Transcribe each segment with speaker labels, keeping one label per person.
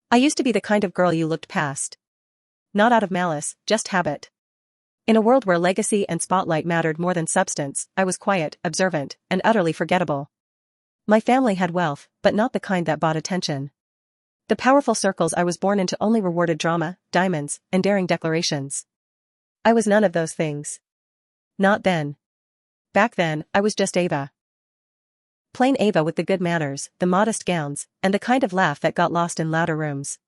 Speaker 1: I used to be the kind of girl you looked past. Not out of malice, just habit. In a world where legacy and spotlight mattered more than substance, I was quiet, observant, and utterly forgettable. My family had wealth, but not the kind that bought attention. The powerful circles I was born into only rewarded drama, diamonds, and daring declarations. I was none of those things. Not then. Back then, I was just Ava. Plain Ava with the good manners, the modest gowns, and the kind of laugh that got lost in louder rooms.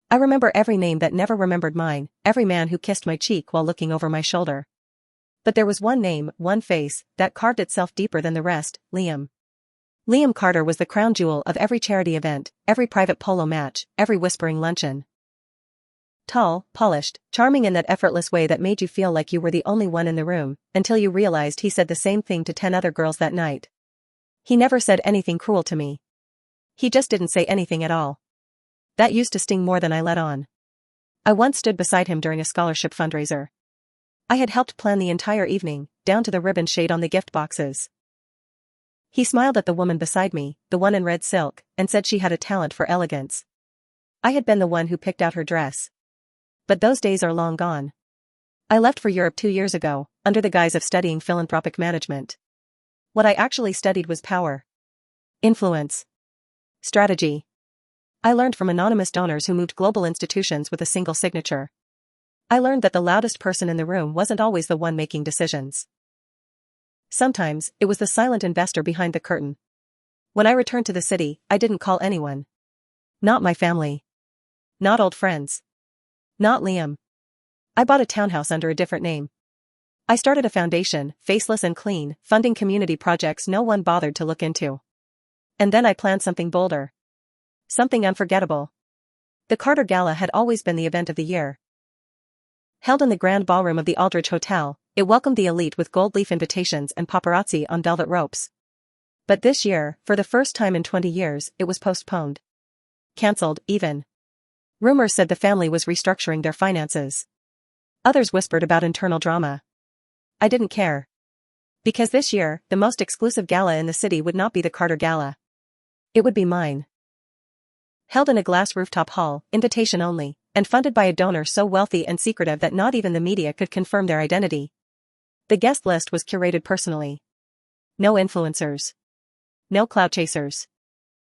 Speaker 1: I remember every name that never remembered mine, every man who kissed my cheek while looking over my shoulder. But there was one name, one face, that carved itself deeper than the rest, Liam. Liam Carter was the crown jewel of every charity event, every private polo match, every whispering luncheon. Tall, polished, charming in that effortless way that made you feel like you were the only one in the room, until you realized he said the same thing to 10 other girls that night. He never said anything cruel to me. He just didn't say anything at all. That used to sting more than I let on. I once stood beside him during a scholarship fundraiser. I had helped plan the entire evening, down to the ribbon shade on the gift boxes. He smiled at the woman beside me, the one in red silk, and said she had a talent for elegance. I had been the one who picked out her dress. But those days are long gone. I left for Europe 2 years ago, under the guise of studying philanthropic management. What I actually studied was power. Influence. Strategy. I learned from anonymous donors who moved global institutions with a single signature. I learned that the loudest person in the room wasn't always the one making decisions. Sometimes, it was the silent investor behind the curtain. When I returned to the city, I didn't call anyone. Not my family. Not old friends. Not Liam. I bought a townhouse under a different name. I started a foundation, faceless and clean, funding community projects no one bothered to look into. And then I planned something bolder. Something unforgettable. The Carter Gala had always been the event of the year. Held in the grand ballroom of the Aldrich Hotel, it welcomed the elite with gold leaf invitations and paparazzi on velvet ropes. But this year, for the first time in 20 years, it was postponed. Cancelled, even. Rumors said the family was restructuring their finances. Others whispered about internal drama. I didn't care. Because this year, the most exclusive gala in the city would not be the Carter Gala. It would be mine. Held in a glass rooftop hall, invitation only, and funded by a donor so wealthy and secretive that not even the media could confirm their identity. The guest list was curated personally. No influencers. No clout chasers.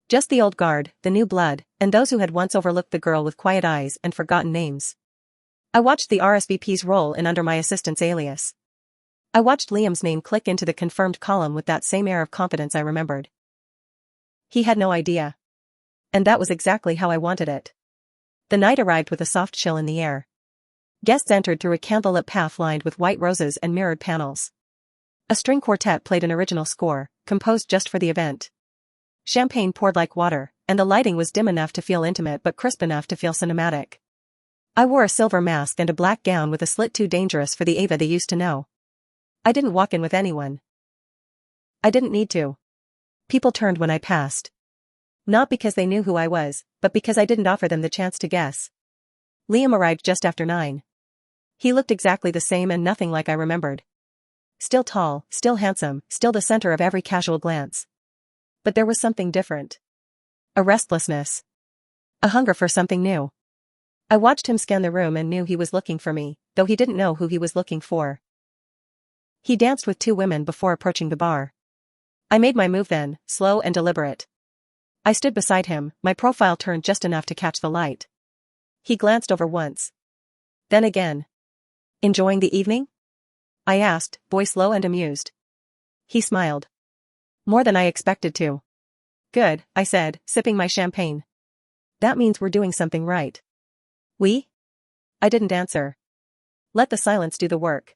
Speaker 1: Just the old guard, the new blood, and those who had once overlooked the girl with quiet eyes and forgotten names. I watched the RSVPs roll in under my assistant's alias. I watched Liam's name click into the confirmed column with that same air of confidence I remembered. He had no idea. And that was exactly how I wanted it. The night arrived with a soft chill in the air. Guests entered through a candlelit path lined with white roses and mirrored panels. A string quartet played an original score, composed just for the event. Champagne poured like water, and the lighting was dim enough to feel intimate but crisp enough to feel cinematic. I wore a silver mask and a black gown with a slit too dangerous for the Ava they used to know. I didn't walk in with anyone. I didn't need to. People turned when I passed. Not because they knew who I was, but because I didn't offer them the chance to guess. Liam arrived just after 9. He looked exactly the same and nothing like I remembered. Still tall, still handsome, still the center of every casual glance. But there was something different. A restlessness. A hunger for something new. I watched him scan the room and knew he was looking for me, though he didn't know who he was looking for. He danced with 2 women before approaching the bar. I made my move then, slow and deliberate. I stood beside him, my profile turned just enough to catch the light. He glanced over once. Then again. Enjoying the evening? I asked, voice low and amused. He smiled. More than I expected to. Good, I said, sipping my champagne. That means we're doing something right. We? I didn't answer. Let the silence do the work.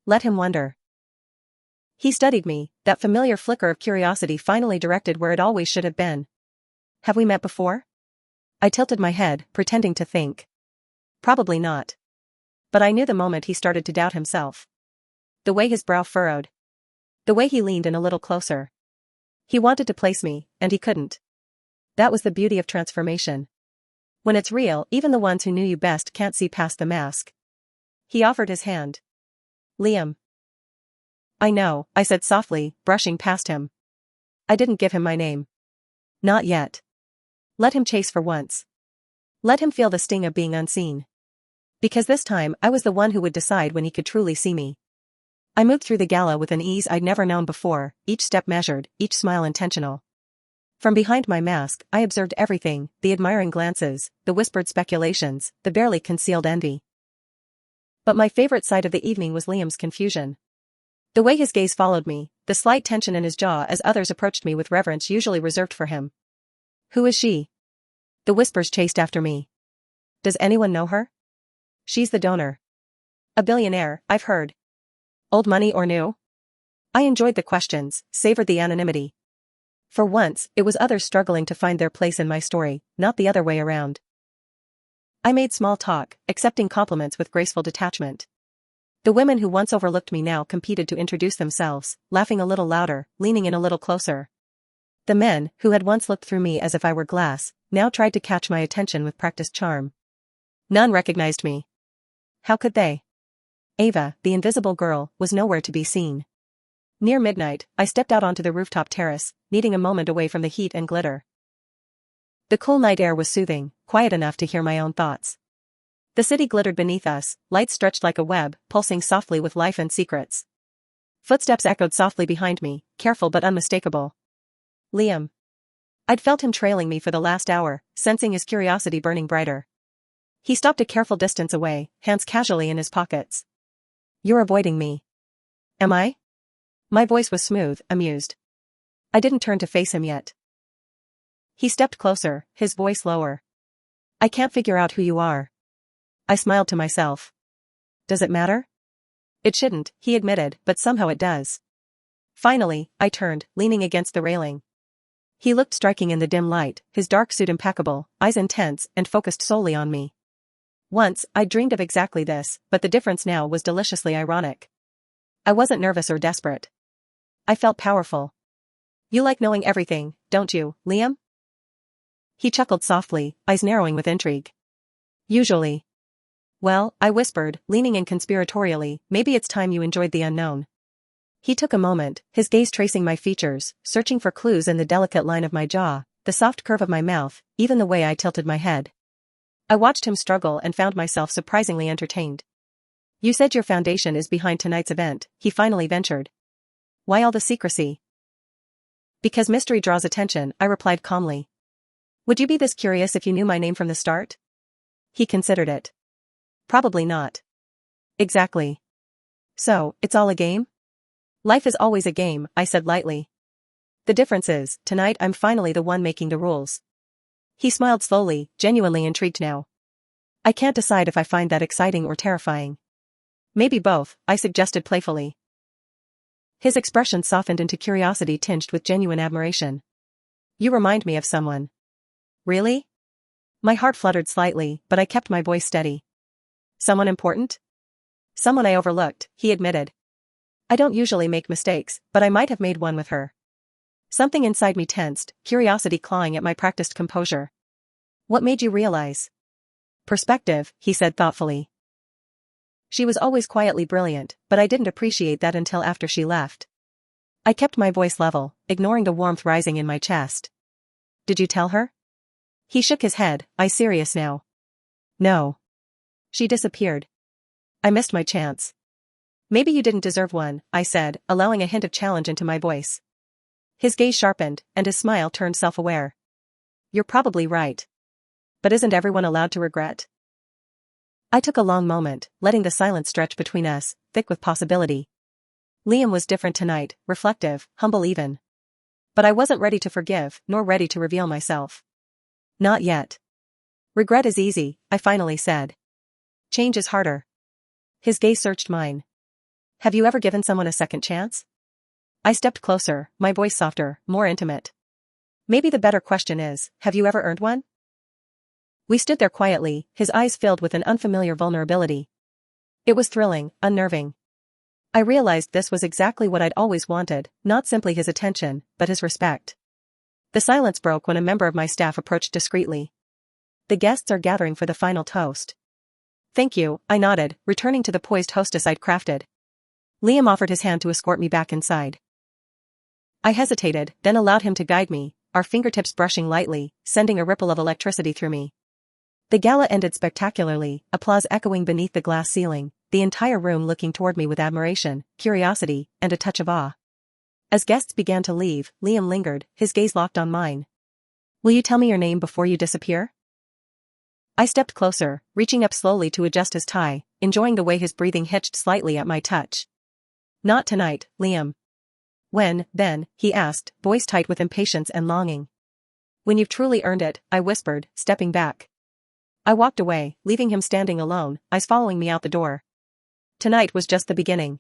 Speaker 1: Let him wonder. He studied me, that familiar flicker of curiosity finally directed where it always should have been. Have we met before? I tilted my head, pretending to think. Probably not. But I knew the moment he started to doubt himself. The way his brow furrowed. The way he leaned in a little closer. He wanted to place me, and he couldn't. That was the beauty of transformation. When it's real, even the ones who knew you best can't see past the mask. He offered his hand. Liam. I know, I said softly, brushing past him. I didn't give him my name. Not yet. Let him chase for once. Let him feel the sting of being unseen. Because this time I was the one who would decide when he could truly see me. I moved through the gala with an ease I'd never known before, each step measured, each smile intentional. From behind my mask, I observed everything, the admiring glances, the whispered speculations, the barely concealed envy. But my favorite sight of the evening was Liam's confusion. The way his gaze followed me, the slight tension in his jaw as others approached me with reverence usually reserved for him. Who is she? The whispers chased after me. Does anyone know her? She's the donor. A billionaire, I've heard. Old money or new? I enjoyed the questions, savored the anonymity. For once, it was others struggling to find their place in my story, not the other way around. I made small talk, accepting compliments with graceful detachment. The women who once overlooked me now competed to introduce themselves, laughing a little louder, leaning in a little closer. The men, who had once looked through me as if I were glass, now tried to catch my attention with practiced charm. None recognized me. How could they? Ava, the invisible girl, was nowhere to be seen. Near midnight, I stepped out onto the rooftop terrace, needing a moment away from the heat and glitter. The cool night air was soothing, quiet enough to hear my own thoughts. The city glittered beneath us, lights stretched like a web, pulsing softly with life and secrets. Footsteps echoed softly behind me, careful but unmistakable. Liam. I'd felt him trailing me for the last hour, sensing his curiosity burning brighter. He stopped a careful distance away, hands casually in his pockets. You're avoiding me. Am I? My voice was smooth, amused. I didn't turn to face him yet. He stepped closer, his voice lower. I can't figure out who you are. I smiled to myself. Does it matter? It shouldn't, he admitted, but somehow it does. Finally, I turned, leaning against the railing. He looked striking in the dim light, his dark suit impeccable, eyes intense and focused solely on me. Once, I'd dreamed of exactly this, but the difference now was deliciously ironic. I wasn't nervous or desperate. I felt powerful. You like knowing everything, don't you, Liam? He chuckled softly, eyes narrowing with intrigue. Usually. Well, I whispered, leaning in conspiratorially, maybe it's time you enjoyed the unknown. He took a moment, his gaze tracing my features, searching for clues in the delicate line of my jaw, the soft curve of my mouth, even the way I tilted my head. I watched him struggle and found myself surprisingly entertained. You said your foundation is behind tonight's event, he finally ventured. Why all the secrecy? Because mystery draws attention, I replied calmly. Would you be this curious if you knew my name from the start? He considered it. Probably not. Exactly. So, it's all a game? Life is always a game, I said lightly. The difference is, tonight I'm finally the one making the rules. He smiled slowly, genuinely intrigued now. I can't decide if I find that exciting or terrifying. Maybe both, I suggested playfully. His expression softened into curiosity tinged with genuine admiration. You remind me of someone. Really? My heart fluttered slightly, but I kept my voice steady. Someone important? Someone I overlooked, he admitted. I don't usually make mistakes, but I might have made one with her. Something inside me tensed, curiosity clawing at my practiced composure. What made you realize? Perspective, he said thoughtfully. She was always quietly brilliant, but I didn't appreciate that until after she left. I kept my voice level, ignoring the warmth rising in my chest. Did you tell her? He shook his head, eyes serious now. No. She disappeared. I missed my chance. Maybe you didn't deserve one, I said, allowing a hint of challenge into my voice. His gaze sharpened, and his smile turned self-aware. You're probably right. But isn't everyone allowed to regret? I took a long moment, letting the silence stretch between us, thick with possibility. Liam was different tonight, reflective, humble even. But I wasn't ready to forgive, nor ready to reveal myself. Not yet. Regret is easy, I finally said. Change is harder. His gaze searched mine. Have you ever given someone a second chance? I stepped closer, my voice softer, more intimate. Maybe the better question is, have you ever earned one? We stood there quietly, his eyes filled with an unfamiliar vulnerability. It was thrilling, unnerving. I realized this was exactly what I'd always wanted, not simply his attention, but his respect. The silence broke when a member of my staff approached discreetly. The guests are gathering for the final toast. Thank you, I nodded, returning to the poised hostess I'd crafted. Liam offered his hand to escort me back inside. I hesitated, then allowed him to guide me, our fingertips brushing lightly, sending a ripple of electricity through me. The gala ended spectacularly, applause echoing beneath the glass ceiling, the entire room looking toward me with admiration, curiosity, and a touch of awe. As guests began to leave, Liam lingered, his gaze locked on mine. "Will you tell me your name before you disappear?" I stepped closer, reaching up slowly to adjust his tie, enjoying the way his breathing hitched slightly at my touch. "Not tonight, Liam." "When, then?" he asked, voice tight with impatience and longing. "When you've truly earned it," I whispered, stepping back. I walked away, leaving him standing alone, eyes following me out the door. Tonight was just the beginning.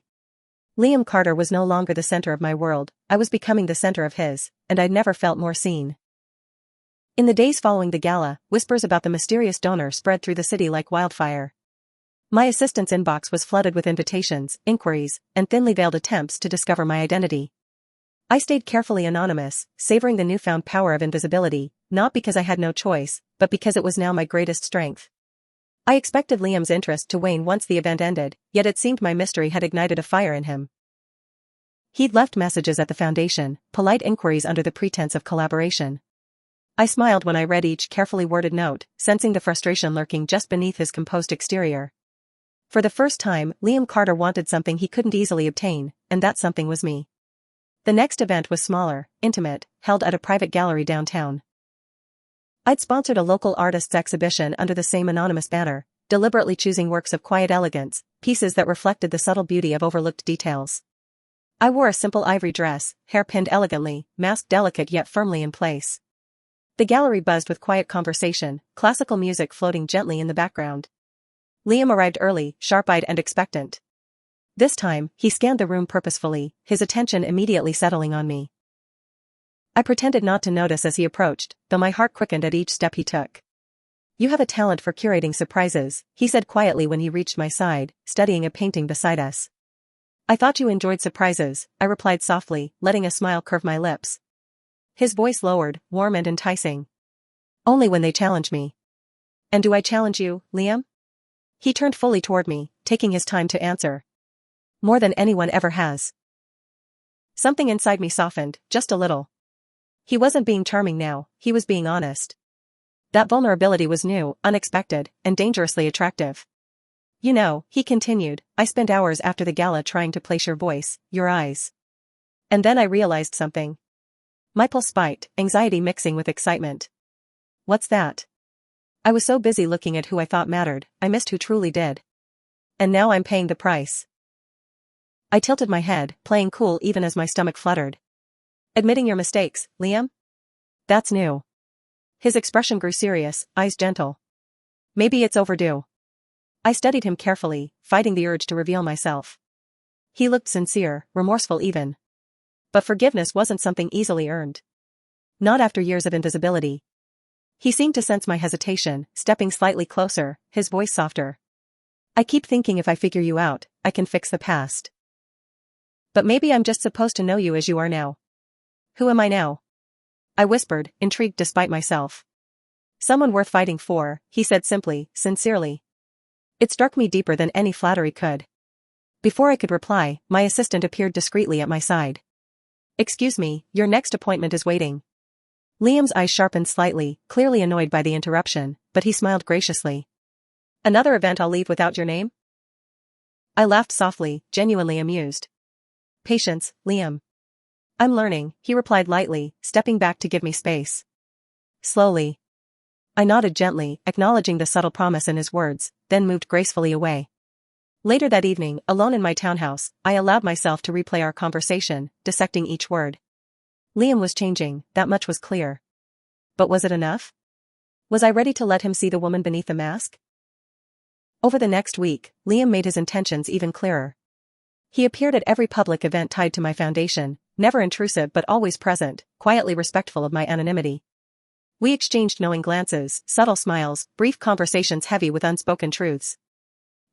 Speaker 1: Liam Carter was no longer the center of my world, I was becoming the center of his, and I'd never felt more seen. In the days following the gala, whispers about the mysterious donor spread through the city like wildfire. My assistant's inbox was flooded with invitations, inquiries, and thinly veiled attempts to discover my identity. I stayed carefully anonymous, savoring the newfound power of invisibility, not because I had no choice, but because it was now my greatest strength. I expected Liam's interest to wane once the event ended, yet it seemed my mystery had ignited a fire in him. He'd left messages at the foundation, polite inquiries under the pretense of collaboration. I smiled when I read each carefully worded note, sensing the frustration lurking just beneath his composed exterior. For the first time, Liam Carter wanted something he couldn't easily obtain, and that something was me. The next event was smaller, intimate, held at a private gallery downtown. I'd sponsored a local artist's exhibition under the same anonymous banner, deliberately choosing works of quiet elegance, pieces that reflected the subtle beauty of overlooked details. I wore a simple ivory dress, hair pinned elegantly, mask delicate yet firmly in place. The gallery buzzed with quiet conversation, classical music floating gently in the background. Liam arrived early, sharp-eyed and expectant. This time, he scanned the room purposefully, his attention immediately settling on me. I pretended not to notice as he approached, though my heart quickened at each step he took. "You have a talent for curating surprises," he said quietly when he reached my side, studying a painting beside us. "I thought you enjoyed surprises," I replied softly, letting a smile curve my lips. His voice lowered, warm and enticing. "Only when they challenge me." "And do I challenge you, Liam?" He turned fully toward me, taking his time to answer. "More than anyone ever has." Something inside me softened, just a little. He wasn't being charming now, he was being honest. That vulnerability was new, unexpected, and dangerously attractive. "You know," he continued, "I spent hours after the gala trying to place your voice, your eyes. And then I realized something." My pulse spiked, anxiety mixing with excitement. "What's that?" I was so busy looking at who I thought mattered, I missed who truly did. And now I'm paying the price. I tilted my head, playing cool even as my stomach fluttered. "Admitting your mistakes, Liam? That's new." His expression grew serious, eyes gentle. "Maybe it's overdue." I studied him carefully, fighting the urge to reveal myself. He looked sincere, remorseful even. But forgiveness wasn't something easily earned. Not after years of invisibility. He seemed to sense my hesitation, stepping slightly closer, his voice softer. "I keep thinking if I figure you out, I can fix the past. But maybe I'm just supposed to know you as you are now." "Who am I now?" I whispered, intrigued despite myself. "Someone worth fighting for," he said simply, sincerely. It struck me deeper than any flattery could. Before I could reply, my assistant appeared discreetly at my side. "Excuse me, your next appointment is waiting." Liam's eyes sharpened slightly, clearly annoyed by the interruption, but he smiled graciously. "Another event I'll leave without your name?" I laughed softly, genuinely amused. "Patience, Liam." "I'm learning," he replied lightly, stepping back to give me space. Slowly. I nodded gently, acknowledging the subtle promise in his words, then moved gracefully away. Later that evening, alone in my townhouse, I allowed myself to replay our conversation, dissecting each word. Liam was changing, that much was clear. But was it enough? Was I ready to let him see the woman beneath the mask? Over the next week, Liam made his intentions even clearer. He appeared at every public event tied to my foundation, never intrusive but always present, quietly respectful of my anonymity. We exchanged knowing glances, subtle smiles, brief conversations heavy with unspoken truths.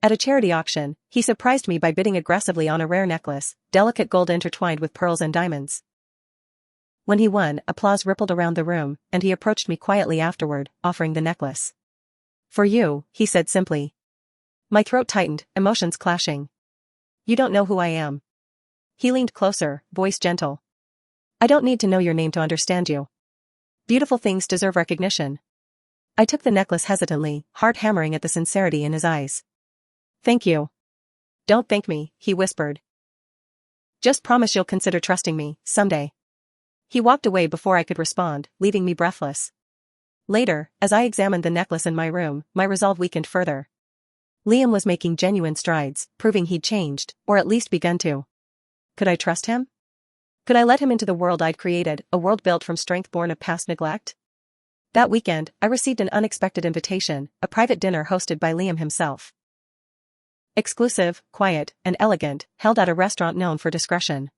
Speaker 1: At a charity auction, he surprised me by bidding aggressively on a rare necklace, delicate gold intertwined with pearls and diamonds. When he won, applause rippled around the room, and he approached me quietly afterward, offering the necklace. "For you," he said simply. My throat tightened, emotions clashing. "You don't know who I am." He leaned closer, voice gentle. "I don't need to know your name to understand you. Beautiful things deserve recognition." I took the necklace hesitantly, heart hammering at the sincerity in his eyes. Thank you. Don't thank me, he whispered. Just promise you'll consider trusting me, someday. He walked away before I could respond, leaving me breathless. Later, as I examined the necklace in my room, my resolve weakened further. Liam was making genuine strides, proving he'd changed, or at least begun to. Could I trust him? Could I let him into the world I'd created, a world built from strength born of past neglect? That weekend, I received an unexpected invitation, a private dinner hosted by Liam himself. Exclusive, quiet, and elegant, held at a restaurant known for discretion.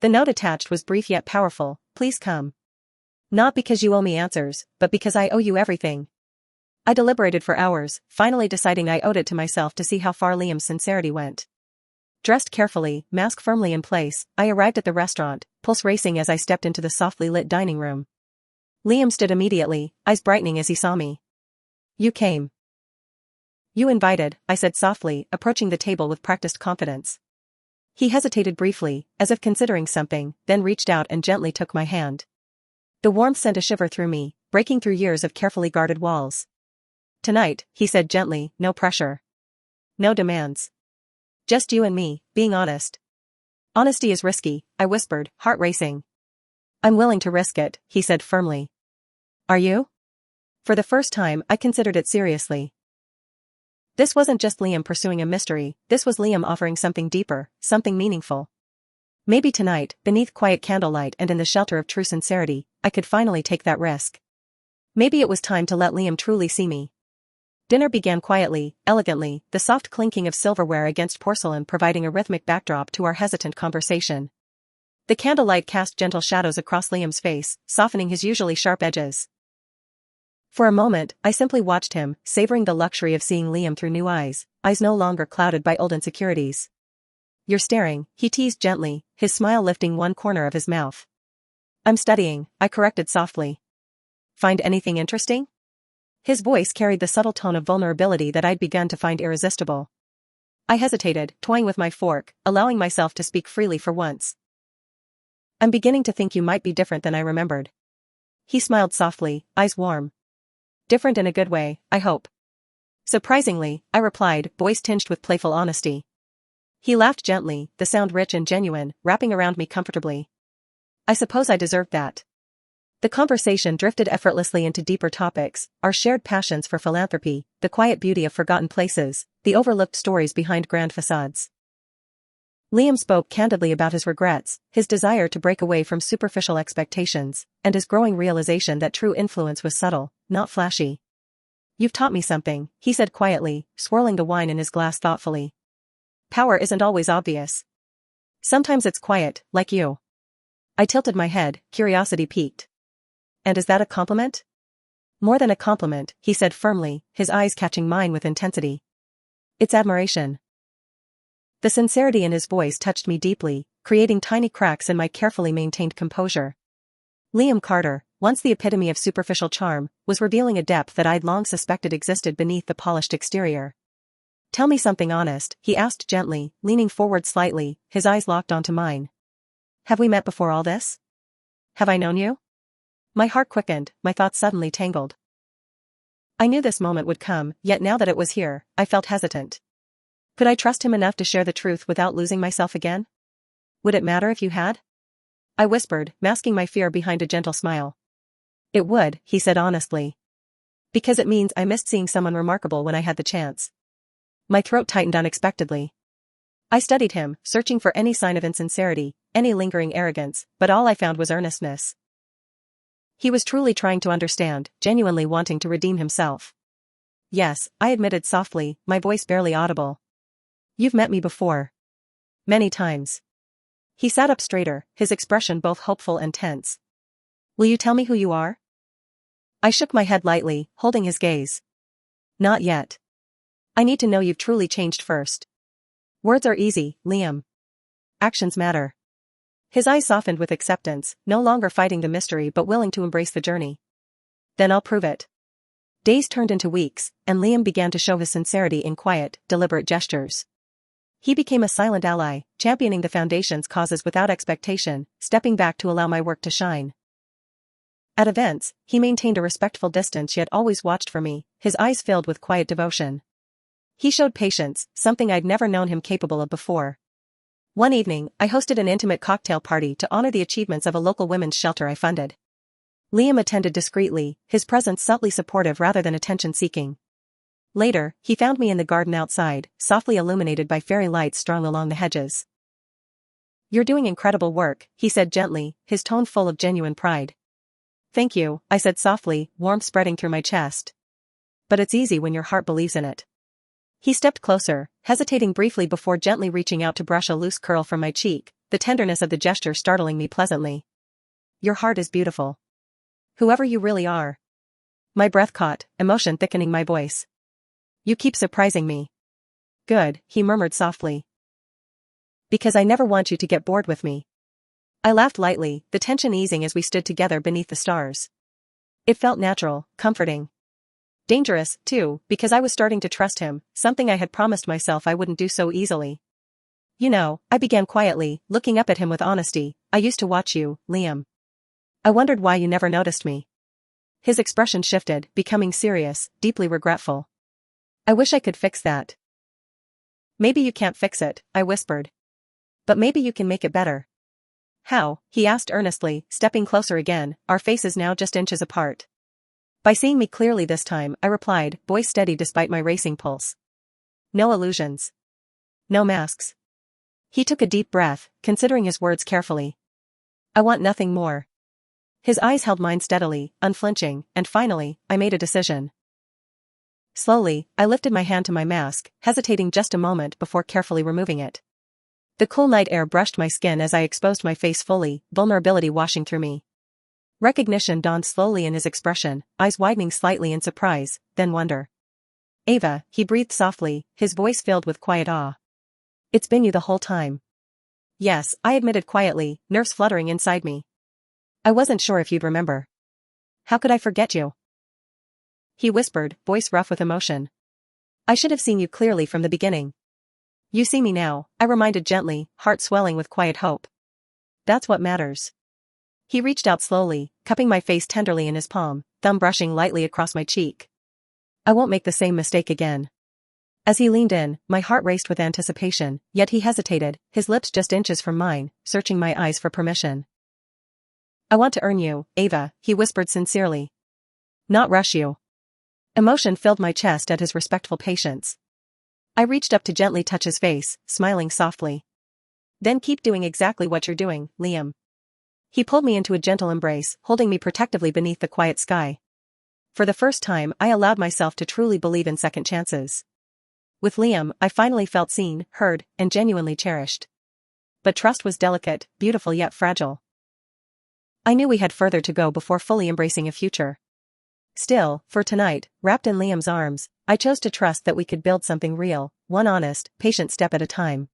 Speaker 1: The note attached was brief yet powerful: please come. Not because you owe me answers, but because I owe you everything. I deliberated for hours, finally deciding I owed it to myself to see how far Liam's sincerity went. Dressed carefully, mask firmly in place, I arrived at the restaurant, pulse racing as I stepped into the softly lit dining room. Liam stood immediately, eyes brightening as he saw me. You came. You invited, I said softly, approaching the table with practiced confidence. He hesitated briefly, as if considering something, then reached out and gently took my hand. The warmth sent a shiver through me, breaking through years of carefully guarded walls. Tonight, he said gently, no pressure. No demands. Just you and me, being honest. Honesty is risky, I whispered, heart racing. I'm willing to risk it, he said firmly. Are you? For the first time, I considered it seriously. This wasn't just Liam pursuing a mystery, this was Liam offering something deeper, something meaningful. Maybe tonight, beneath quiet candlelight and in the shelter of true sincerity, I could finally take that risk. Maybe it was time to let Liam truly see me. Dinner began quietly, elegantly, the soft clinking of silverware against porcelain providing a rhythmic backdrop to our hesitant conversation. The candlelight cast gentle shadows across Liam's face, softening his usually sharp edges. For a moment, I simply watched him, savoring the luxury of seeing Liam through new eyes no longer clouded by old insecurities. You're staring, he teased gently, his smile lifting one corner of his mouth. I'm studying, I corrected softly. Find anything interesting? His voice carried the subtle tone of vulnerability that I'd begun to find irresistible. I hesitated, toying with my fork, allowing myself to speak freely for once. I'm beginning to think you might be different than I remembered. He smiled softly, eyes warm. Different in a good way, I hope. Surprisingly, I replied, voice tinged with playful honesty. He laughed gently, the sound rich and genuine, wrapping around me comfortably. I suppose I deserved that. The conversation drifted effortlessly into deeper topics, our shared passions for philanthropy, the quiet beauty of forgotten places, the overlooked stories behind grand facades. Liam spoke candidly about his regrets, his desire to break away from superficial expectations, and his growing realization that true influence was subtle, not flashy. You've taught me something, he said quietly, swirling the wine in his glass thoughtfully. Power isn't always obvious. Sometimes it's quiet, like you. I tilted my head, curiosity piqued. And is that a compliment? More than a compliment, he said firmly, his eyes catching mine with intensity. It's admiration. The sincerity in his voice touched me deeply, creating tiny cracks in my carefully maintained composure. Liam Carter, once the epitome of superficial charm, was revealing a depth that I'd long suspected existed beneath the polished exterior. Tell me something honest, he asked gently, leaning forward slightly, his eyes locked onto mine. Have we met before all this? Have I known you? My heart quickened, my thoughts suddenly tangled. I knew this moment would come, yet now that it was here, I felt hesitant. Could I trust him enough to share the truth without losing myself again? Would it matter if you had? I whispered, masking my fear behind a gentle smile. It would, he said honestly. Because it means I missed seeing someone remarkable when I had the chance. My throat tightened unexpectedly. I studied him, searching for any sign of insincerity, any lingering arrogance, but all I found was earnestness. He was truly trying to understand, genuinely wanting to redeem himself. Yes, I admitted softly, my voice barely audible. You've met me before. Many times. He sat up straighter, his expression both hopeful and tense. Will you tell me who you are? I shook my head lightly, holding his gaze. Not yet. I need to know you've truly changed first. Words are easy, Liam. Actions matter. His eyes softened with acceptance, no longer fighting the mystery but willing to embrace the journey. Then I'll prove it. Days turned into weeks, and Liam began to show his sincerity in quiet, deliberate gestures. He became a silent ally, championing the Foundation's causes without expectation, stepping back to allow my work to shine. At events, he maintained a respectful distance yet always watched for me, his eyes filled with quiet devotion. He showed patience, something I'd never known him capable of before. One evening, I hosted an intimate cocktail party to honor the achievements of a local women's shelter I funded. Liam attended discreetly, his presence subtly supportive rather than attention-seeking. Later, he found me in the garden outside, softly illuminated by fairy lights strung along the hedges. "You're doing incredible work," he said gently, his tone full of genuine pride. "Thank you," I said softly, warmth spreading through my chest. "But it's easy when your heart believes in it." He stepped closer, hesitating briefly before gently reaching out to brush a loose curl from my cheek, the tenderness of the gesture startling me pleasantly. "Your heart is beautiful. Whoever you really are." My breath caught, emotion thickening my voice. "You keep surprising me." "Good," he murmured softly. "Because I never want you to get bored with me." I laughed lightly, the tension easing as we stood together beneath the stars. It felt natural, comforting. Dangerous, too, because I was starting to trust him, something I had promised myself I wouldn't do so easily. "You know," I began quietly, looking up at him with honesty, "I used to watch you, Liam. I wondered why you never noticed me." His expression shifted, becoming serious, deeply regretful. "I wish I could fix that." "Maybe you can't fix it," I whispered. "But maybe you can make it better." "How?" he asked earnestly, stepping closer again, our faces now just inches apart. "By seeing me clearly this time," I replied, voice steady despite my racing pulse. "No illusions. No masks." He took a deep breath, considering his words carefully. "I want nothing more." His eyes held mine steadily, unflinching, and finally, I made a decision. Slowly, I lifted my hand to my mask, hesitating just a moment before carefully removing it. The cool night air brushed my skin as I exposed my face fully, vulnerability washing through me. Recognition dawned slowly in his expression, eyes widening slightly in surprise, then wonder. "Ava," he breathed softly, his voice filled with quiet awe. "It's been you the whole time." "Yes," I admitted quietly, nerves fluttering inside me. "I wasn't sure if you'd remember." "How could I forget you?" he whispered, voice rough with emotion. "I should have seen you clearly from the beginning." "You see me now," I reminded gently, heart swelling with quiet hope. "That's what matters." He reached out slowly, cupping my face tenderly in his palm, thumb brushing lightly across my cheek. "I won't make the same mistake again." As he leaned in, my heart raced with anticipation, yet he hesitated, his lips just inches from mine, searching my eyes for permission. "I want to earn you, Ava," he whispered sincerely. "Not rush you." Emotion filled my chest at his respectful patience. I reached up to gently touch his face, smiling softly. "Then keep doing exactly what you're doing, Liam." He pulled me into a gentle embrace, holding me protectively beneath the quiet sky. For the first time, I allowed myself to truly believe in second chances. With Liam, I finally felt seen, heard, and genuinely cherished. But trust was delicate, beautiful yet fragile. I knew we had further to go before fully embracing a future. Still, for tonight, wrapped in Liam's arms, I chose to trust that we could build something real, one honest, patient step at a time.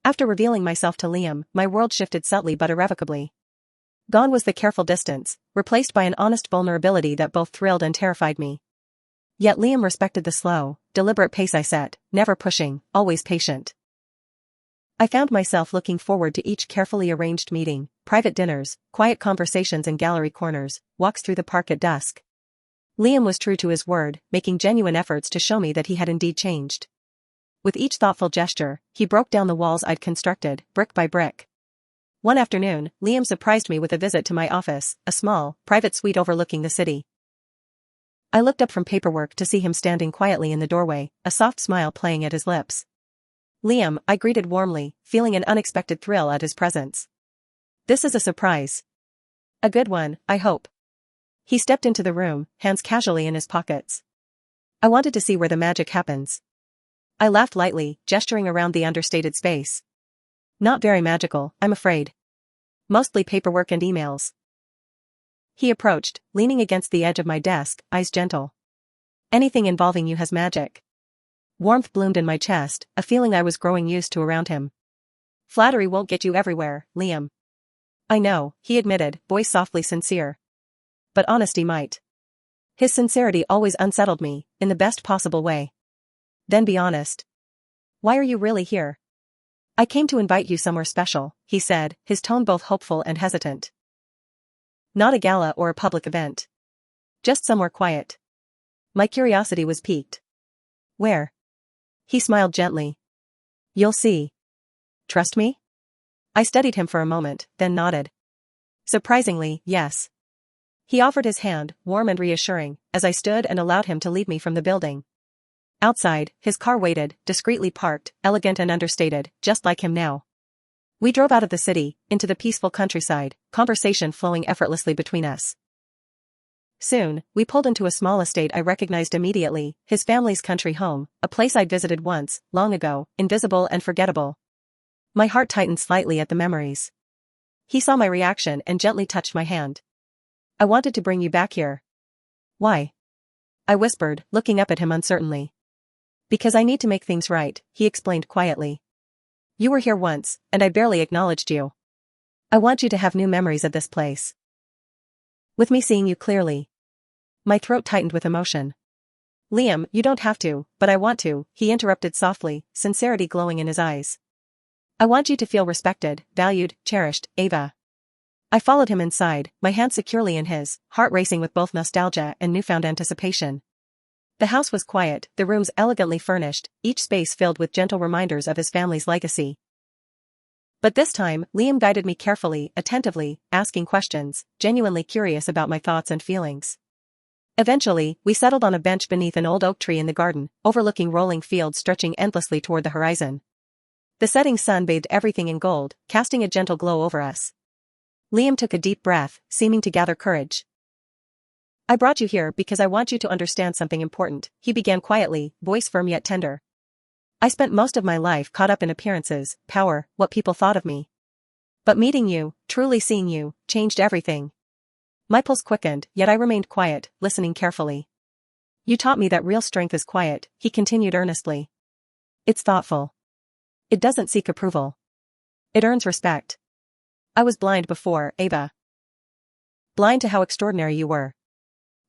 Speaker 1: After revealing myself to Liam, my world shifted subtly but irrevocably. Gone was the careful distance, replaced by an honest vulnerability that both thrilled and terrified me. Yet Liam respected the slow, deliberate pace I set, never pushing, always patient. I found myself looking forward to each carefully arranged meeting, private dinners, quiet conversations in gallery corners, walks through the park at dusk. Liam was true to his word, making genuine efforts to show me that he had indeed changed. With each thoughtful gesture, he broke down the walls I'd constructed, brick by brick. One afternoon, Liam surprised me with a visit to my office, a small, private suite overlooking the city. I looked up from paperwork to see him standing quietly in the doorway, a soft smile playing at his lips. "Liam," I greeted warmly, feeling an unexpected thrill at his presence. "This is a surprise." "A good one, I hope." He stepped into the room, hands casually in his pockets. "I wanted to see where the magic happens." I laughed lightly, gesturing around the understated space. "Not very magical, I'm afraid. Mostly paperwork and emails." He approached, leaning against the edge of my desk, eyes gentle. "Anything involving you has magic." Warmth bloomed in my chest, a feeling I was growing used to around him. "Flattery won't get you everywhere, Liam." "I know," he admitted, voice softly sincere. "But honesty might." His sincerity always unsettled me, in the best possible way. "Then be honest. Why are you really here?" "I came to invite you somewhere special," he said, his tone both hopeful and hesitant. Not a gala or a public event. Just somewhere quiet. My curiosity was piqued. Where? He smiled gently. You'll see. Trust me? I studied him for a moment, then nodded. Surprisingly, yes. He offered his hand, warm and reassuring, as I stood and allowed him to lead me from the building. Outside, his car waited, discreetly parked, elegant and understated, just like him now. We drove out of the city, into the peaceful countryside, conversation flowing effortlessly between us. Soon, we pulled into a small estate I recognized immediately, his family's country home, a place I'd visited once, long ago, invisible and forgettable. My heart tightened slightly at the memories. He saw my reaction and gently touched my hand. I wanted to bring you back here. Why? I whispered, looking up at him uncertainly. Because I need to make things right, he explained quietly. You were here once, and I barely acknowledged you. I want you to have new memories of this place. With me seeing you clearly. My throat tightened with emotion. Liam, you don't have to, but I want to, he interrupted softly, sincerity glowing in his eyes. I want you to feel respected, valued, cherished, Ava. I followed him inside, my hand securely in his, heart racing with both nostalgia and newfound anticipation. The house was quiet, the rooms elegantly furnished, each space filled with gentle reminders of his family's legacy. But this time, Liam guided me carefully, attentively, asking questions, genuinely curious about my thoughts and feelings. Eventually, we settled on a bench beneath an old oak tree in the garden, overlooking rolling fields stretching endlessly toward the horizon. The setting sun bathed everything in gold, casting a gentle glow over us. Liam took a deep breath, seeming to gather courage. I brought you here because I want you to understand something important, he began quietly, voice firm yet tender. I spent most of my life caught up in appearances, power, what people thought of me. But meeting you, truly seeing you, changed everything. My pulse quickened, yet I remained quiet, listening carefully. You taught me that real strength is quiet, he continued earnestly. It's thoughtful. It doesn't seek approval. It earns respect. I was blind before, Ava. Blind to how extraordinary you were.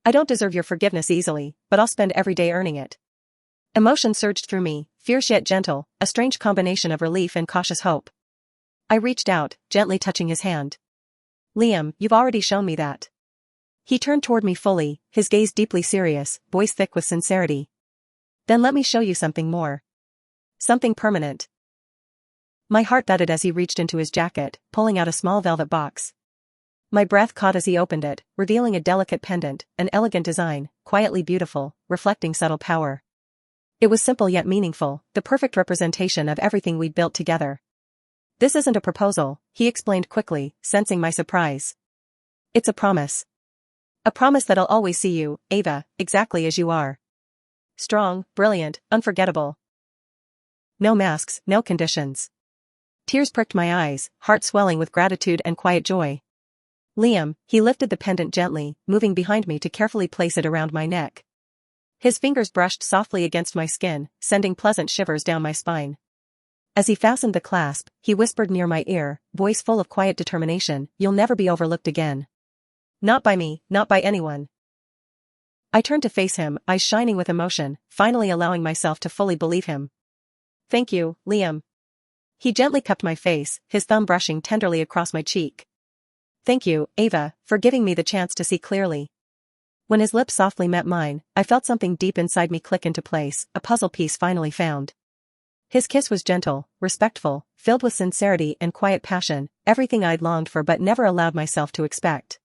Speaker 1: I don't deserve your forgiveness easily, but I'll spend every day earning it. Emotion surged through me, fierce yet gentle, a strange combination of relief and cautious hope. I reached out, gently touching his hand. Liam, you've already shown me that. He turned toward me fully, his gaze deeply serious, voice thick with sincerity. Then let me show you something more. Something permanent. My heart thudded as he reached into his jacket, pulling out a small velvet box. My breath caught as he opened it, revealing a delicate pendant, an elegant design, quietly beautiful, reflecting subtle power. It was simple yet meaningful, the perfect representation of everything we'd built together. This isn't a proposal, he explained quickly, sensing my surprise. It's a promise. A promise that I'll always see you, Ava, exactly as you are. Strong, brilliant, unforgettable. No masks, no conditions. Tears pricked my eyes, heart swelling with gratitude and quiet joy. Liam, he lifted the pendant gently, moving behind me to carefully place it around my neck. His fingers brushed softly against my skin, sending pleasant shivers down my spine. As he fastened the clasp, he whispered near my ear, voice full of quiet determination, "You'll never be overlooked again. Not by me, not by anyone." I turned to face him, eyes shining with emotion, finally allowing myself to fully believe him. "Thank you, Liam." He gently cupped my face, his thumb brushing tenderly across my cheek. "Thank you, Ava, for giving me the chance to see clearly." When his lips softly met mine, I felt something deep inside me click into place, a puzzle piece finally found. His kiss was gentle, respectful, filled with sincerity and quiet passion, everything I'd longed for but never allowed myself to expect.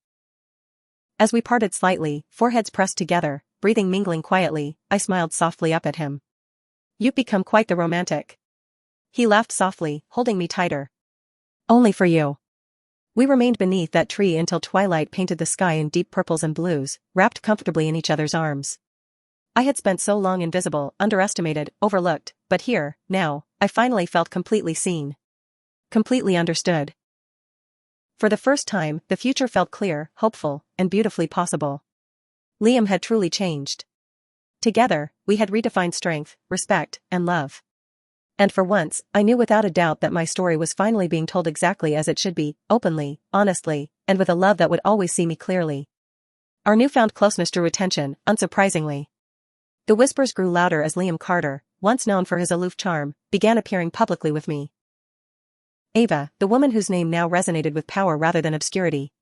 Speaker 1: As we parted slightly, foreheads pressed together, breathing mingling quietly, I smiled softly up at him. "You've become quite the romantic." He laughed softly, holding me tighter. "Only for you." We remained beneath that tree until twilight painted the sky in deep purples and blues, wrapped comfortably in each other's arms. I had spent so long invisible, underestimated, overlooked, but here, now, I finally felt completely seen. Completely understood. For the first time, the future felt clear, hopeful, and beautifully possible. Liam had truly changed. Together, we had redefined strength, respect, and love. And for once, I knew without a doubt that my story was finally being told exactly as it should be, openly, honestly, and with a love that would always see me clearly. Our newfound closeness drew attention, unsurprisingly. The whispers grew louder as Liam Carter, once known for his aloof charm, began appearing publicly with me. Ava, the woman whose name now resonated with power rather than obscurity.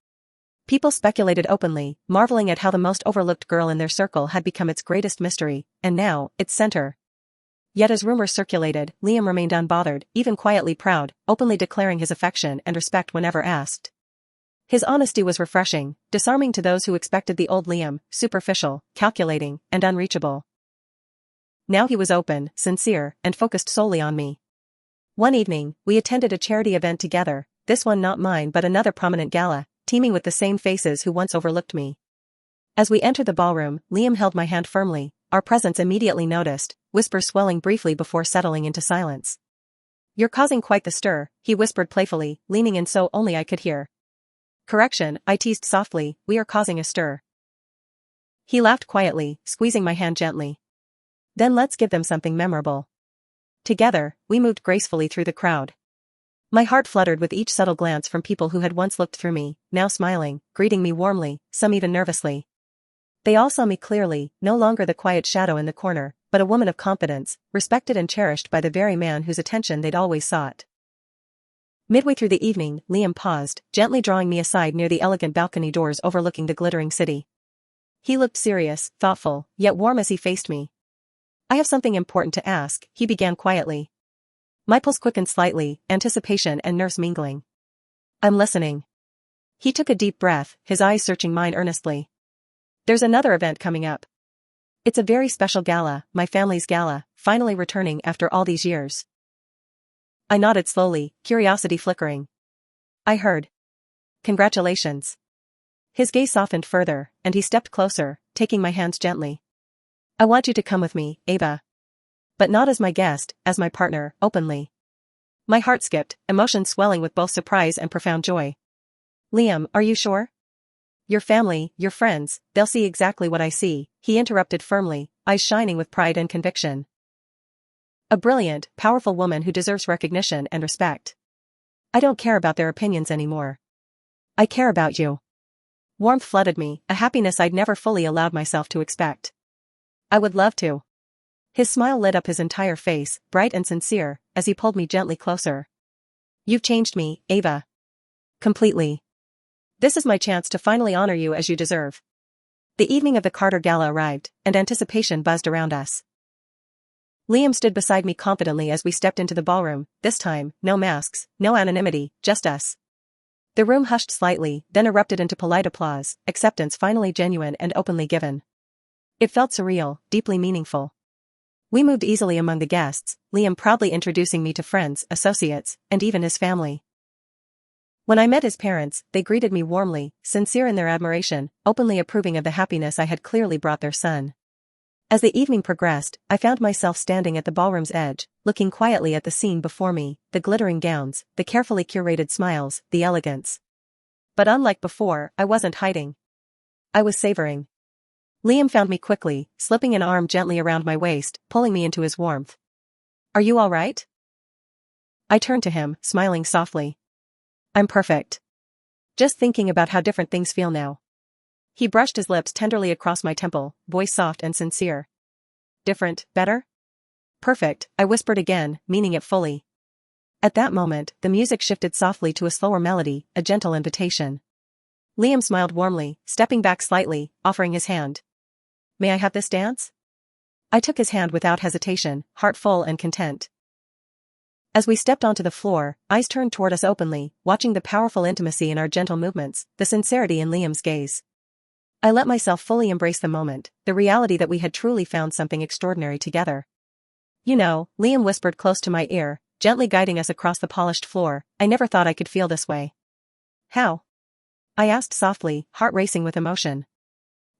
Speaker 1: People speculated openly, marveling at how the most overlooked girl in their circle had become its greatest mystery, and now, its center. Yet as rumors circulated, Liam remained unbothered, even quietly proud, openly declaring his affection and respect whenever asked. His honesty was refreshing, disarming to those who expected the old Liam, superficial, calculating, and unreachable. Now he was open, sincere, and focused solely on me. One evening, we attended a charity event together, this one not mine but another prominent gala, teeming with the same faces who once overlooked me. As we entered the ballroom, Liam held my hand firmly, our presence immediately noticed, whispers swelling briefly before settling into silence. "You're causing quite the stir," he whispered playfully, leaning in so only I could hear. "Correction," I teased softly, "we are causing a stir." He laughed quietly, squeezing my hand gently. "Then let's give them something memorable." Together, we moved gracefully through the crowd. My heart fluttered with each subtle glance from people who had once looked through me, now smiling, greeting me warmly, some even nervously. They all saw me clearly, no longer the quiet shadow in the corner, but a woman of confidence, respected and cherished by the very man whose attention they'd always sought. Midway through the evening, Liam paused, gently drawing me aside near the elegant balcony doors overlooking the glittering city. He looked serious, thoughtful, yet warm as he faced me. "I have something important to ask," he began quietly. My pulse quickened slightly, anticipation and nerves mingling. "I'm listening." He took a deep breath, his eyes searching mine earnestly. "There's another event coming up. It's a very special gala, my family's gala, finally returning after all these years." I nodded slowly, curiosity flickering. "I heard. Congratulations." His gaze softened further, and he stepped closer, taking my hands gently. "I want you to come with me, Ava. But not as my guest, as my partner, openly." My heart skipped, emotions swelling with both surprise and profound joy. "Liam, are you sure? Your family, your friends, they'll see exactly what I see," he interrupted firmly, eyes shining with pride and conviction. "A brilliant, powerful woman who deserves recognition and respect. I don't care about their opinions anymore. I care about you." Warmth flooded me, a happiness I'd never fully allowed myself to expect. "I would love to." His smile lit up his entire face, bright and sincere, as he pulled me gently closer. "You've changed me, Ava. Completely. This is my chance to finally honor you as you deserve." The evening of the Carter Gala arrived, and anticipation buzzed around us. Liam stood beside me confidently as we stepped into the ballroom, this time, no masks, no anonymity, just us. The room hushed slightly, then erupted into polite applause, acceptance finally genuine and openly given. It felt surreal, deeply meaningful. We moved easily among the guests, Liam proudly introducing me to friends, associates, and even his family. When I met his parents, they greeted me warmly, sincere in their admiration, openly approving of the happiness I had clearly brought their son. As the evening progressed, I found myself standing at the ballroom's edge, looking quietly at the scene before me, the glittering gowns, the carefully curated smiles, the elegance. But unlike before, I wasn't hiding. I was savoring. Liam found me quickly, slipping an arm gently around my waist, pulling me into his warmth. "Are you all right?" I turned to him, smiling softly. "I'm perfect. Just thinking about how different things feel now." He brushed his lips tenderly across my temple, voice soft and sincere. "Different, better?" "Perfect," I whispered again, meaning it fully. At that moment, the music shifted softly to a slower melody, a gentle invitation. Liam smiled warmly, stepping back slightly, offering his hand. "May I have this dance?" I took his hand without hesitation, heart full and content. As we stepped onto the floor, eyes turned toward us openly, watching the powerful intimacy in our gentle movements, the sincerity in Liam's gaze. I let myself fully embrace the moment, the reality that we had truly found something extraordinary together. "You know," Liam whispered close to my ear, gently guiding us across the polished floor, "I never thought I could feel this way." "How?" I asked softly, heart racing with emotion.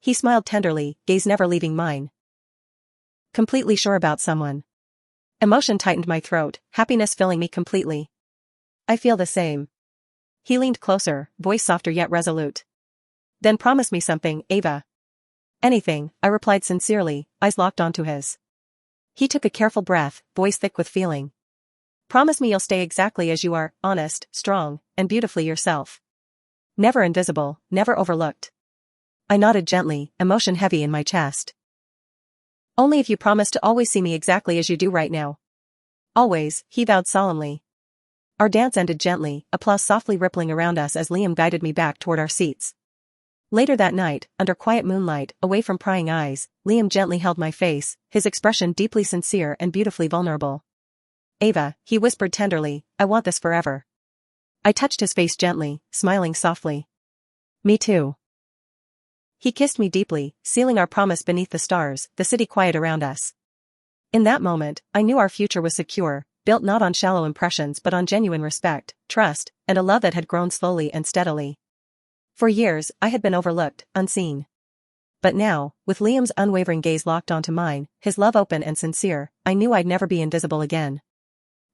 Speaker 1: He smiled tenderly, gaze never leaving mine. "Completely sure about someone." Emotion tightened my throat, happiness filling me completely. "I feel the same." He leaned closer, voice softer yet resolute. "Then promise me something, Ava." "Anything," I replied sincerely, eyes locked onto his. He took a careful breath, voice thick with feeling. "Promise me you'll stay exactly as you are, honest, strong, and beautifully yourself. Never invisible, never overlooked." I nodded gently, emotion heavy in my chest. "Only if you promise to always see me exactly as you do right now." "Always," he vowed solemnly. Our dance ended gently, applause softly rippling around us as Liam guided me back toward our seats. Later that night, under quiet moonlight, away from prying eyes, Liam gently held my face, his expression deeply sincere and beautifully vulnerable. "Ava," he whispered tenderly, "I want this forever." I touched his face gently, smiling softly. "Me too." He kissed me deeply, sealing our promise beneath the stars, the city quiet around us. In that moment, I knew our future was secure, built not on shallow impressions but on genuine respect, trust, and a love that had grown slowly and steadily. For years, I had been overlooked, unseen. But now, with Liam's unwavering gaze locked onto mine, his love open and sincere, I knew I'd never be invisible again.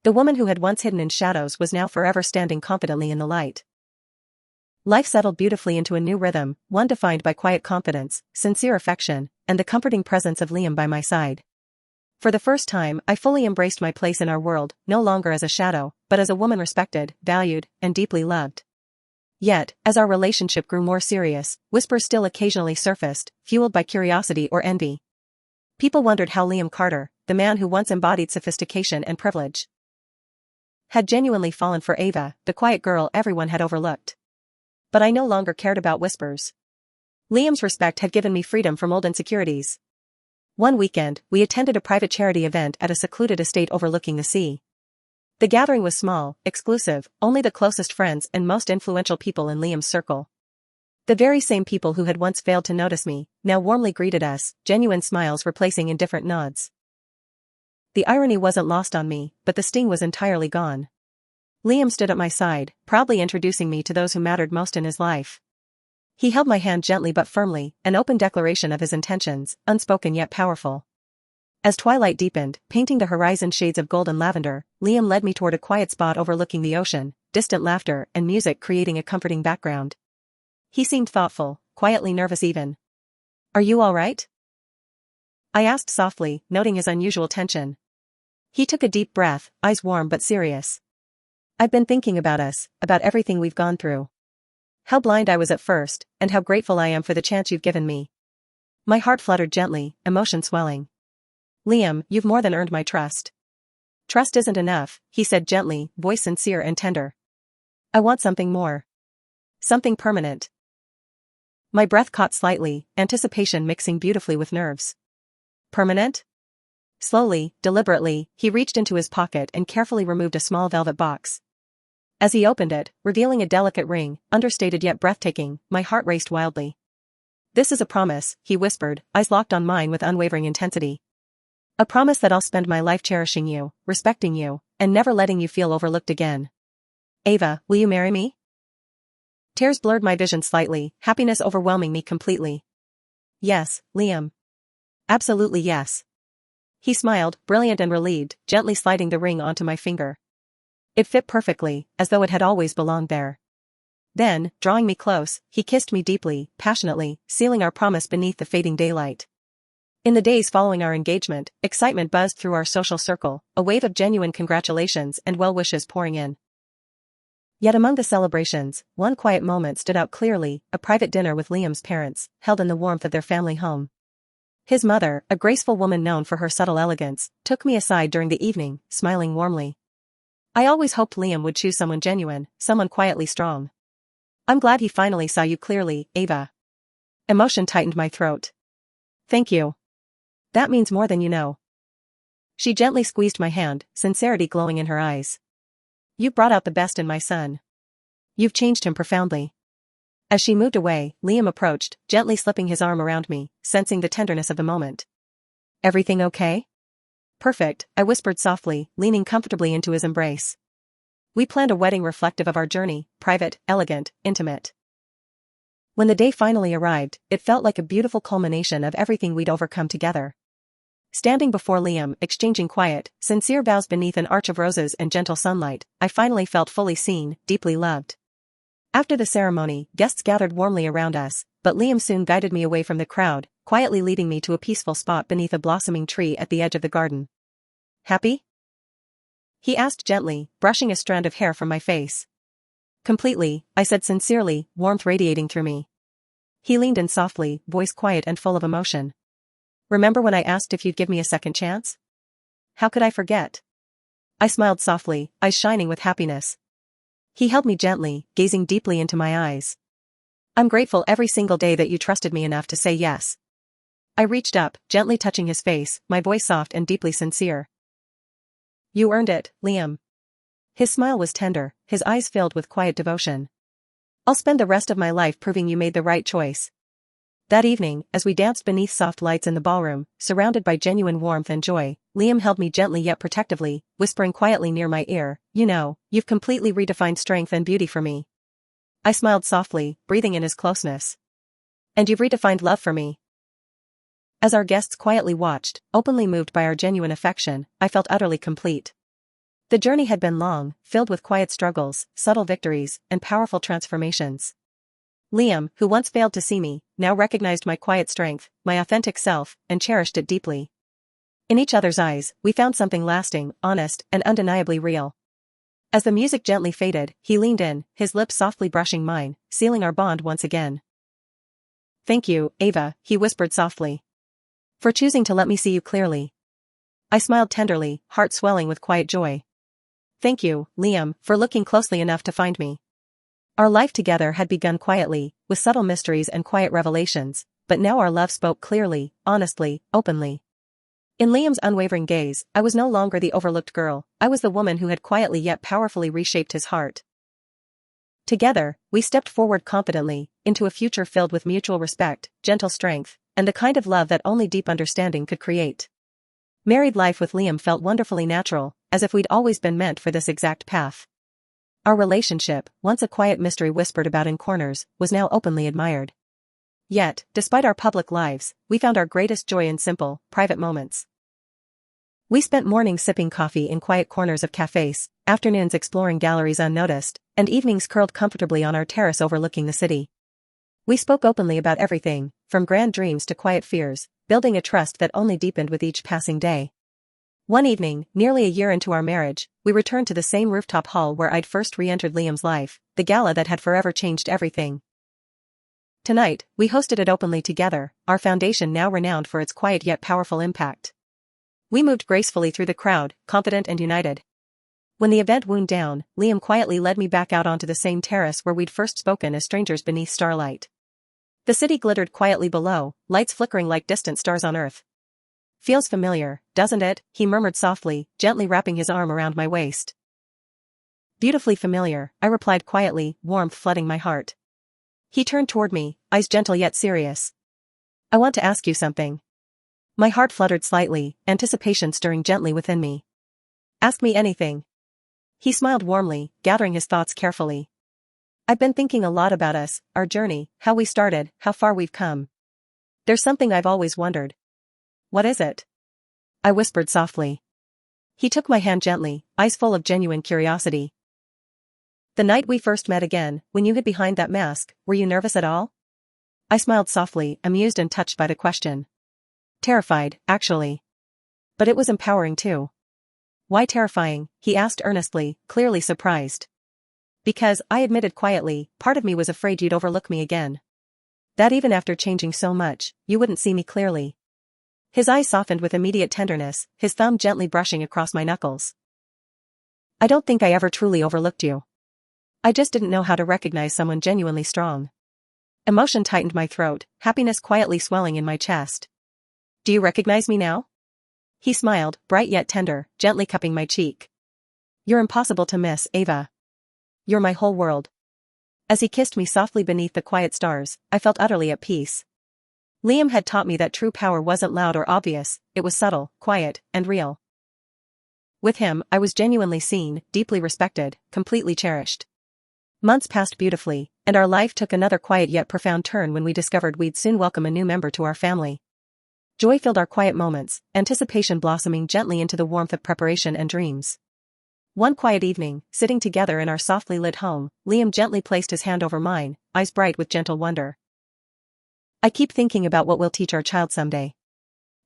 Speaker 1: The woman who had once hidden in shadows was now forever standing confidently in the light. Life settled beautifully into a new rhythm, one defined by quiet confidence, sincere affection, and the comforting presence of Liam by my side. For the first time, I fully embraced my place in our world, no longer as a shadow, but as a woman respected, valued, and deeply loved. Yet, as our relationship grew more serious, whispers still occasionally surfaced, fueled by curiosity or envy. People wondered how Liam Carter, the man who once embodied sophistication and privilege, had genuinely fallen for Ava, the quiet girl everyone had overlooked. But I no longer cared about whispers. Liam's respect had given me freedom from old insecurities. One weekend, we attended a private charity event at a secluded estate overlooking the sea. The gathering was small, exclusive, only the closest friends and most influential people in Liam's circle. The very same people who had once failed to notice me, now warmly greeted us, genuine smiles replacing indifferent nods. The irony wasn't lost on me, but the sting was entirely gone. Liam stood at my side, proudly introducing me to those who mattered most in his life. He held my hand gently but firmly, an open declaration of his intentions, unspoken yet powerful. As twilight deepened, painting the horizon shades of gold and lavender, Liam led me toward a quiet spot overlooking the ocean, distant laughter and music creating a comforting background. He seemed thoughtful, quietly nervous even. "Are you all right?" I asked softly, noting his unusual tension. He took a deep breath, eyes warm but serious. "I've been thinking about us, about everything we've gone through. How blind I was at first, and how grateful I am for the chance you've given me." My heart fluttered gently, emotion swelling. "Liam, you've more than earned my trust." "Trust isn't enough," he said gently, voice sincere and tender. "I want something more. Something permanent." My breath caught slightly, anticipation mixing beautifully with nerves. "Permanent?" Slowly, deliberately, he reached into his pocket and carefully removed a small velvet box. As he opened it, revealing a delicate ring, understated yet breathtaking, my heart raced wildly. "This is a promise," he whispered, eyes locked on mine with unwavering intensity. "A promise that I'll spend my life cherishing you, respecting you, and never letting you feel overlooked again. Ava, will you marry me?" Tears blurred my vision slightly, happiness overwhelming me completely. "Yes, Liam. Absolutely yes." He smiled, brilliant and relieved, gently sliding the ring onto my finger. It fit perfectly, as though it had always belonged there. Then, drawing me close, he kissed me deeply, passionately, sealing our promise beneath the fading daylight. In the days following our engagement, excitement buzzed through our social circle, a wave of genuine congratulations and well wishes pouring in. Yet among the celebrations, one quiet moment stood out clearly, a private dinner with Liam's parents, held in the warmth of their family home. His mother, a graceful woman known for her subtle elegance, took me aside during the evening, smiling warmly. "I always hoped Liam would choose someone genuine, someone quietly strong. I'm glad he finally saw you clearly, Ava." Emotion tightened my throat. "Thank you. That means more than you know." She gently squeezed my hand, sincerity glowing in her eyes. "You brought out the best in my son. You've changed him profoundly." As she moved away, Liam approached, gently slipping his arm around me, sensing the tenderness of the moment. "Everything okay?" "Perfect," I whispered softly, leaning comfortably into his embrace. We planned a wedding reflective of our journey, private, elegant, intimate. When the day finally arrived, it felt like a beautiful culmination of everything we'd overcome together. Standing before Liam, exchanging quiet, sincere vows beneath an arch of roses and gentle sunlight, I finally felt fully seen, deeply loved. After the ceremony, guests gathered warmly around us, but Liam soon guided me away from the crowd, quietly leading me to a peaceful spot beneath a blossoming tree at the edge of the garden. "Happy?" he asked gently, brushing a strand of hair from my face. "Completely," I said sincerely, warmth radiating through me. He leaned in softly, voice quiet and full of emotion. "Remember when I asked if you'd give me a second chance? How could I forget?" I smiled softly, eyes shining with happiness. He held me gently, gazing deeply into my eyes. I'm grateful every single day that you trusted me enough to say yes. I reached up, gently touching his face, my voice soft and deeply sincere. You earned it, Liam. His smile was tender, his eyes filled with quiet devotion. I'll spend the rest of my life proving you made the right choice. That evening, as we danced beneath soft lights in the ballroom, surrounded by genuine warmth and joy, Liam held me gently yet protectively, whispering quietly near my ear, you know, you've completely redefined strength and beauty for me. I smiled softly, breathing in his closeness. And you've redefined love for me. As our guests quietly watched, openly moved by our genuine affection, I felt utterly complete. The journey had been long, filled with quiet struggles, subtle victories, and powerful transformations. Liam, who once failed to see me, now recognized my quiet strength, my authentic self, and cherished it deeply. In each other's eyes, we found something lasting, honest, and undeniably real. As the music gently faded, he leaned in, his lips softly brushing mine, sealing our bond once again. Thank you, Ava, he whispered softly. For choosing to let me see you clearly. I smiled tenderly, heart swelling with quiet joy. Thank you, Liam, for looking closely enough to find me. Our life together had begun quietly, with subtle mysteries and quiet revelations, but now our love spoke clearly, honestly, openly. In Liam's unwavering gaze, I was no longer the overlooked girl, I was the woman who had quietly yet powerfully reshaped his heart. Together, we stepped forward confidently, into a future filled with mutual respect, gentle strength, and the kind of love that only deep understanding could create. Married life with Liam felt wonderfully natural, as if we'd always been meant for this exact path. Our relationship, once a quiet mystery whispered about in corners, was now openly admired. Yet, despite our public lives, we found our greatest joy in simple, private moments. We spent mornings sipping coffee in quiet corners of cafes, afternoons exploring galleries unnoticed, and evenings curled comfortably on our terrace overlooking the city. We spoke openly about everything, from grand dreams to quiet fears, building a trust that only deepened with each passing day. One evening, nearly a year into our marriage, we returned to the same rooftop hall where I'd first re-entered Liam's life, the gala that had forever changed everything. Tonight, we hosted it openly together, our foundation now renowned for its quiet yet powerful impact. We moved gracefully through the crowd, confident and united. When the event wound down, Liam quietly led me back out onto the same terrace where we'd first spoken as strangers beneath starlight. The city glittered quietly below, lights flickering like distant stars on earth. Feels familiar, doesn't it? He murmured softly, gently wrapping his arm around my waist. Beautifully familiar, I replied quietly, warmth flooding my heart. He turned toward me, eyes gentle yet serious. I want to ask you something. My heart fluttered slightly, anticipation stirring gently within me. Ask me anything. He smiled warmly, gathering his thoughts carefully. I've been thinking a lot about us, our journey, how we started, how far we've come. There's something I've always wondered. What is it? I whispered softly. He took my hand gently, eyes full of genuine curiosity. The night we first met again, when you hid behind that mask, were you nervous at all? I smiled softly, amused and touched by the question. Terrified, actually. But it was empowering too. Why terrifying? He asked earnestly, clearly surprised. Because, I admitted quietly, part of me was afraid you'd overlook me again. That even after changing so much, you wouldn't see me clearly. His eyes softened with immediate tenderness, his thumb gently brushing across my knuckles. I don't think I ever truly overlooked you. I just didn't know how to recognize someone genuinely strong. Emotion tightened my throat, happiness quietly swelling in my chest. Do you recognize me now? He smiled, bright yet tender, gently cupping my cheek. You're impossible to miss, Ava. You're my whole world. As he kissed me softly beneath the quiet stars, I felt utterly at peace. Liam had taught me that true power wasn't loud or obvious, it was subtle, quiet, and real. With him, I was genuinely seen, deeply respected, completely cherished. Months passed beautifully, and our life took another quiet yet profound turn when we discovered we'd soon welcome a new member to our family. Joy filled our quiet moments, anticipation blossoming gently into the warmth of preparation and dreams. One quiet evening, sitting together in our softly lit home, Liam gently placed his hand over mine, eyes bright with gentle wonder. I keep thinking about what we'll teach our child someday.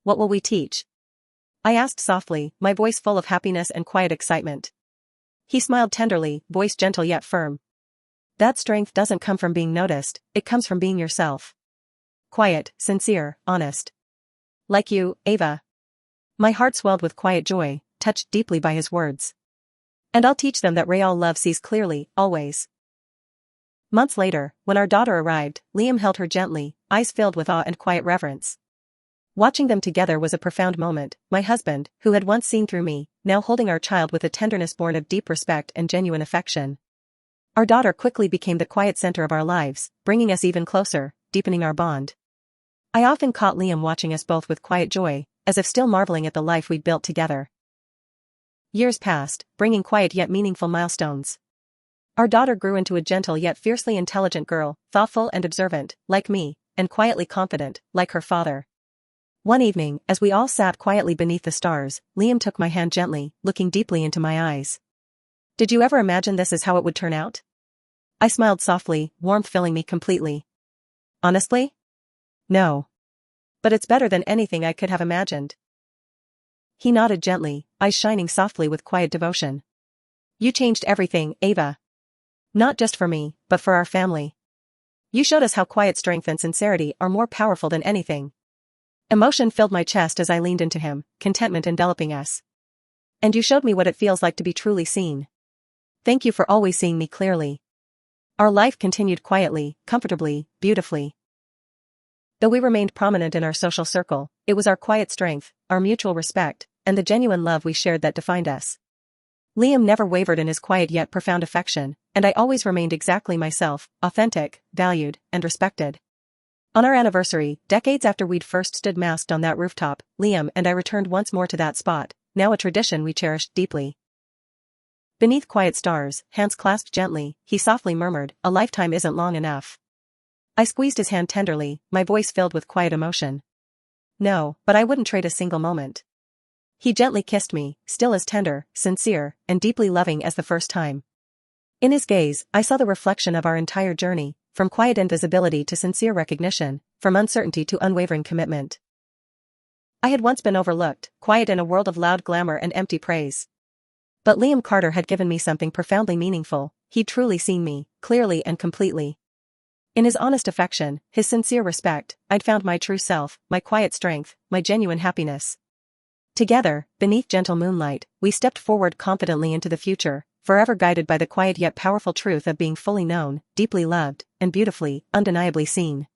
Speaker 1: What will we teach? I asked softly, my voice full of happiness and quiet excitement. He smiled tenderly, voice gentle yet firm. That strength doesn't come from being noticed, it comes from being yourself. Quiet, sincere, honest. Like you, Ava. My heart swelled with quiet joy, touched deeply by his words. And I'll teach them that real love sees clearly, always. Months later, when our daughter arrived, Liam held her gently, eyes filled with awe and quiet reverence. Watching them together was a profound moment. My husband, who had once seen through me, now holding our child with a tenderness born of deep respect and genuine affection. Our daughter quickly became the quiet center of our lives, bringing us even closer, deepening our bond. I often caught Liam watching us both with quiet joy, as if still marveling at the life we'd built together. Years passed, bringing quiet yet meaningful milestones. Our daughter grew into a gentle yet fiercely intelligent girl, thoughtful and observant, like me, and quietly confident, like her father. One evening, as we all sat quietly beneath the stars, Liam took my hand gently, looking deeply into my eyes. "Did you ever imagine this is how it would turn out?" I smiled softly, warmth filling me completely. "Honestly? No. But it's better than anything I could have imagined." He nodded gently, eyes shining softly with quiet devotion. "You changed everything, Ava. Not just for me, but for our family. You showed us how quiet strength and sincerity are more powerful than anything." Emotion filled my chest as I leaned into him, contentment enveloping us. "And you showed me what it feels like to be truly seen. Thank you for always seeing me clearly." Our life continued quietly, comfortably, beautifully. Though we remained prominent in our social circle, it was our quiet strength, our mutual respect, and the genuine love we shared that defined us. Liam never wavered in his quiet yet profound affection, and I always remained exactly myself, authentic, valued, and respected. On our anniversary, decades after we'd first stood masked on that rooftop, Liam and I returned once more to that spot, now a tradition we cherished deeply. Beneath quiet stars, hands clasped gently, he softly murmured, "A lifetime isn't long enough." I squeezed his hand tenderly, my voice filled with quiet emotion. "No, but I wouldn't trade a single moment." He gently kissed me, still as tender, sincere, and deeply loving as the first time. In his gaze, I saw the reflection of our entire journey, from quiet invisibility to sincere recognition, from uncertainty to unwavering commitment. I had once been overlooked, quiet in a world of loud glamour and empty praise. But Liam Carter had given me something profoundly meaningful. He'd truly seen me, clearly and completely. In his honest affection, his sincere respect, I'd found my true self, my quiet strength, my genuine happiness. Together, beneath gentle moonlight, we stepped forward confidently into the future, forever guided by the quiet yet powerful truth of being fully known, deeply loved, and beautifully, undeniably seen.